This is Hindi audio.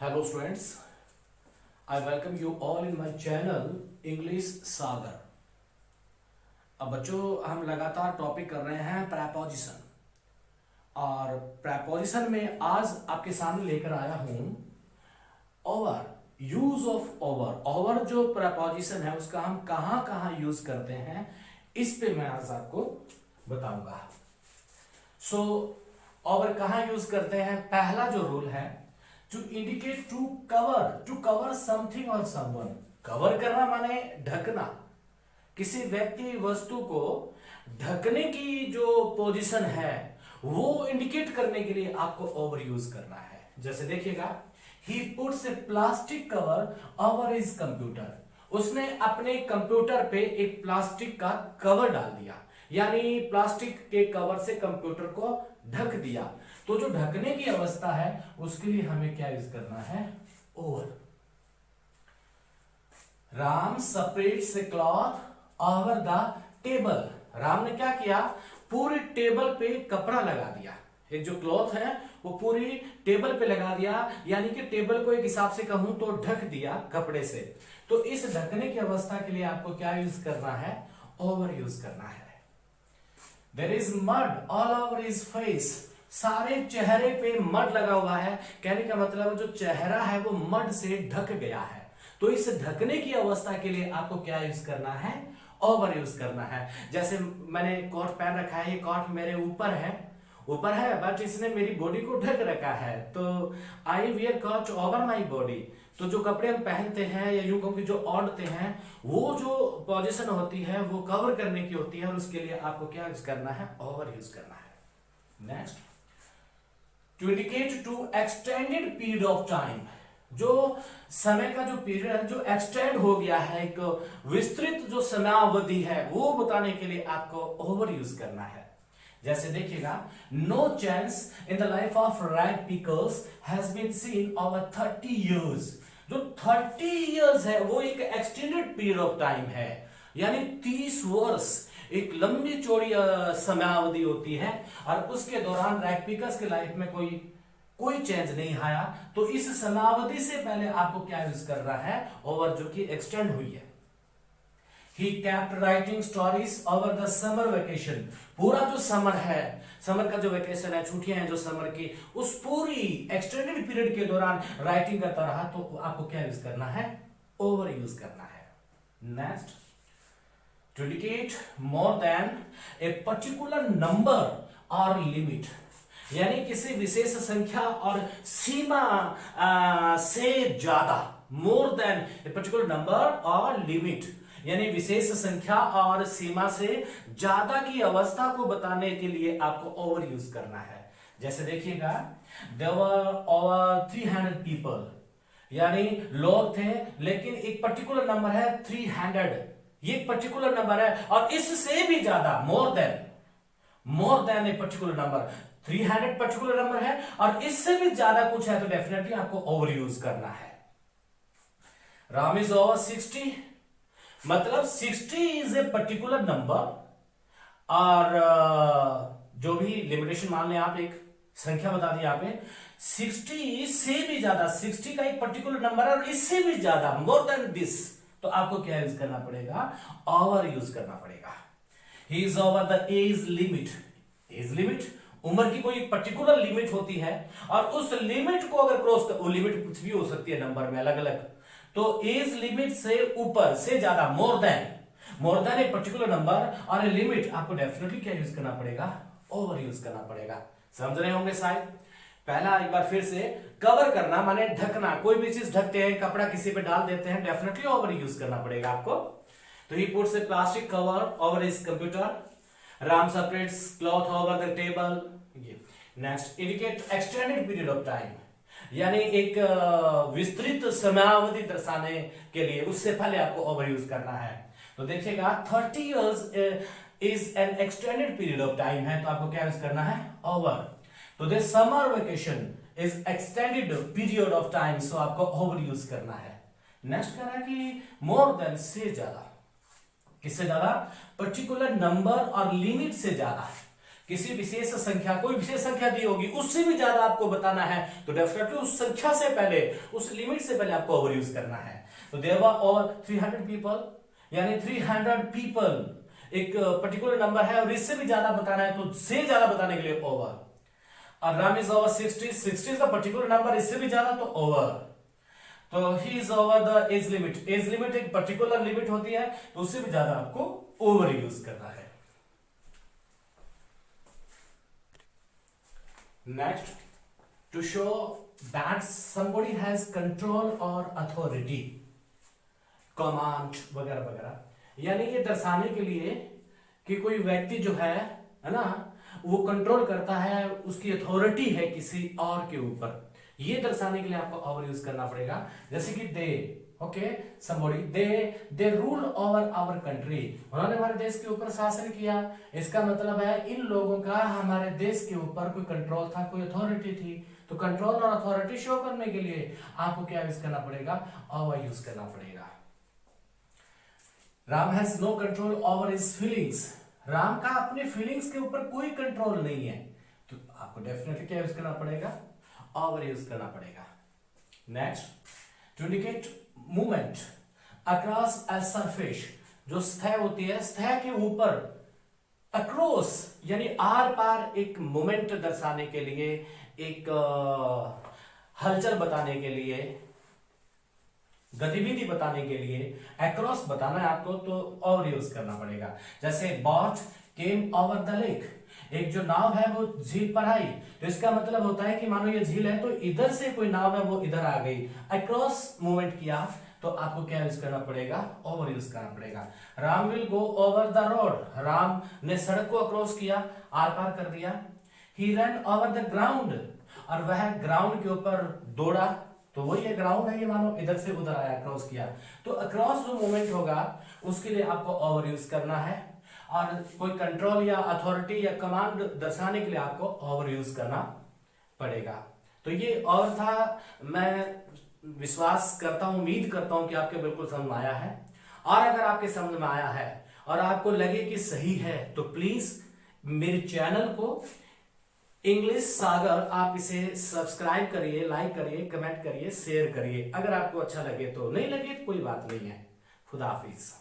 Hello students, I welcome you all in my channel English सागर। अब बच्चों हम लगातार टॉपिक कर रहे हैं प्रेपोजिशन और प्रेपोजिशन में आज आपके सामने लेकर आया हूं over. Use of over. Over जो प्रेपोजिशन है उसका हम कहां कहां यूज करते हैं इस पे मैं आज आपको बताऊंगा। सो ओवर कहां यूज करते हैं? पहला जो रूल है to indicate to cover something और समवन। कवर करना माने ढकना, किसी व्यक्ति वस्तु को ढकने की जो पोजीशन है वो इंडिकेट करने के लिए आपको ओवर यूज करना है। जैसे देखिएगा, he puts A plastic cover over his computer. उसने अपने कंप्यूटर पे एक प्लास्टिक का कवर डाल दिया, यानी प्लास्टिक के कवर से कंप्यूटर को ढक दिया। तो जो ढकने की अवस्था है उसके लिए हमें क्या यूज करना है? Over. Ram spreads A cloth over the table. Ram ने क्या किया? पूरी टेबल पे कपड़ा लगा दिया। एक जो क्लॉथ है वो पूरी टेबल पे लगा दिया, यानी कि टेबल को एक हिसाब से कहूं तो ढक दिया कपड़े से। तो इस ढकने की अवस्था के लिए आपको क्या यूज करना है? ओवर यूज करना है। There is mud all over his face. सारे चेहरे पे मड लगा हुआ है, कहने का मतलब जो चेहरा है वो मड से ढक गया है। तो इस ढकने की अवस्था के लिए आपको क्या यूज करना है? ओवर यूज करना है। जैसे मैंने कोट पहन रखा है, ये कोट मेरे ऊपर है बट इसने मेरी बॉडी को ढक रखा है, तो I wear coat over my body. तो जो कपड़े हम पहनते हैं या यूं कहूं कि जो ओढ़ते हैं, वो जो पोजीशन होती है वो कवर करने की होती है और उसके लिए आपको क्या यूज करना है? ओवर यूज करना है। Next, to indicate to extended period of time. जो समय का जो पीरियड है जो एक्सटेंड हो गया है, एक विस्तृत जो समयावधि है वो बताने के लिए आपको ओवर यूज करना है। जैसे देखिएगा, no chance in the life of rag pickers has been seen over 30 years. जो 30 इयर्स है वो एक एक्सटेंडेड पीरियड ऑफ टाइम है, यानी 30 वर्ष एक लंबी चौड़ी समयावधि होती है और उसके दौरान रैग पिकर्स के लाइफ में कोई चेंज नहीं आया। तो इस समयावधि से पहले आपको क्या यूज करना है? ओवर, जो कि एक्सटेंड हुई है। He kept writing stories over the summer vacation। पूरा जो समर है, समर का जो वेकेशन है, छुट्टियां हैं जो समर की, उस पूरी एक्सटेंडेड पीरियड के दौरान राइटिंग करता रहा। तो आपको क्या यूज करना है? ओवर यूज करना है। Next, to indicate more than a particular number or limit। यानी किसी विशेष संख्या और सीमा से ज्यादा, more than a particular number or limit, यानी विशेष संख्या और सीमा से ज्यादा की अवस्था को बताने के लिए आपको ओवर यूज करना है। जैसे देखिएगा, there were over 300 people, यानी लोग थे लेकिन एक पर्टिकुलर नंबर है 300, ये पर्टिकुलर नंबर है और इससे भी ज्यादा, more than a particular number. 300 particular number है और इससे भी ज्यादा कुछ है तो डेफिनेटली आपको ओवर यूज करना है। राम इज ओवर 60, मतलब 60 इज ए पर्टिकुलर नंबर और जो भी लिमिटेशन मान लें आप, एक संख्या बता दी आपने, 60 से भी ज्यादा, 60 का एक पर्टिकुलर नंबर है और इससे भी ज्यादा, मोर देन दिस, तो आपको क्या यूज करना पड़ेगा? ओवर यूज करना पड़ेगा। He is over the age limit. Age limit, उम्र की कोई पर्टिकुलर लिमिट होती है और उस लिमिट को अगर क्रॉस कर, वो लिमिट कुछ भी हो सकती है नंबर में अलग अलग, तो एज लिमिट से ऊपर से ज्यादा, more than a particular number और ए लिमिट, आपको डेफिनेटली क्या यूज करना पड़ेगा? ओवर यूज करना पड़ेगा। समझ रहे होंगे शायद। पहला एक बार फिर से, कवर करना माने ढकना, कोई भी चीज ढकते हैं, कपड़ा किसी पे डाल देते हैं, डेफिनेटली ओवर यूज करना पड़ेगा आपको। तो he puts A plastic cover over his computer. Ram spreads cloth over the table. Next, indicate extended period of time, यानी एक विस्तृत समयावधि दर्शाने के लिए उससे पहले आपको ओवर यूज करना है। तो देखिएगा, 30 years is an extended period of time है, तो आपको क्या यूज करना है? ओवर। तो this summer vacation is extended period of time, so आपको ओवर यूज करना है। नेक्स्ट कह रहा है कि मोर देन, से ज्यादा, किससे ज्यादा? पर्टिकुलर नंबर और लिमिट से ज्यादा। किसी विशेष संख्या, कोई विशेष संख्या दी होगी, उससे भी ज्यादा आपको बताना है तो डेफिनेटली उस संख्या से पहले, उस लिमिट से पहले आपको ओवर यूज करना है। तो देयर वर ओवर 300 पीपल, यानी 300 पीपल एक पर्टिकुलर नंबर है और इससे भी ज्यादा बताना है तो से ज्यादा बताने के लिए ओवर। और Ram is over 60 is the particular number, इससे भी ज्यादा तो ओवर। तो he is over the age limit, age limit एक पर्टिकुलर लिमिट होती है तो उससे भी ज्यादा आपको ओवर यूज करना है। Next, to show that somebody has control or authority, command वगैरह वगैरह, यानी ये दर्शाने के लिए कि कोई व्यक्ति जो है ना, वो कंट्रोल करता है, उसकी अथॉरिटी है किसी और के ऊपर, ये दर्शाने के लिए आपको ओवर यूज करना पड़ेगा। जैसे कि दे, okay, somebody, they rule over our country, उन्होंने हमारे देश के ऊपर शासन किया। इसका मतलब है इन लोगों का हमारे देश के ऊपर कोई कंट्रोल था, कोई अथॉरिटी थी। तो कंट्रोल और अथॉरिटी शो करने के लिए आपको क्या यूज करना पड़ेगा, ओवर यूज करना पड़ेगा। Ram has no control over his feelings, Ram का अपने फीलिंग्स के ऊपर कोई कंट्रोल नहीं है, तो आपको डेफिनेटली क्या यूज करना पड़ेगा, ओवर यूज करना पड़ेगा। Next, to indicate movement across a surface, जो सतह होती है, सतह के ऊपर, अक्रॉस यानी आर पार एक मूवमेंट दर्शाने के लिए, एक हलचल बताने के लिए, गतिविधि बताने के लिए अक्रॉस बताना है आपको तो ओवर यूज करना पड़ेगा। जैसे boat came over the lake, एक जो नाव है वो झील पर आई, तो इसका मतलब होता है कि मानो ये झील है तो इधर से कोई नाव है वो इधर आ गई, अक्रॉस मूवमेंट किया तो आपको क्या यूज करना पड़ेगा, ओवर यूज करना पड़ेगा। Ram will go over the road, Ram ने सड़क को अक्रॉस किया, आर पार कर दिया। ही रन ओवर द ग्राउंड, और वह ग्राउंड के ऊपर दौड़ा, तो वही है ग्राउंड है, ये मानो इधर से उधर आया, क्रॉस किया। तो अक्रॉस जो मूवमेंट होगा उसके लिए आपको ओवर यूज करना है, और कोई कंट्रोल या अथॉरिटी या कमांड दर्शाने के लिए आपको ओवर यूज करना पड़ेगा। तो ये और था, मैं विश्वास करता हूं, उम्मीद करता हूं कि आपके बिल्कुल समझ में आया है। और अगर आपके समझ में आया है और आपको लगे कि सही है तो प्लीज मेरे चैनल को इंग्लिश सागर आप इसे सब्सक्राइब करिए, लाइक करिए, कमेंट करिए, शेयर करिए। अगर आपको अच्छा लगे तो, नहीं लगे तो कोई बात नहीं है। खुदा हाफिज।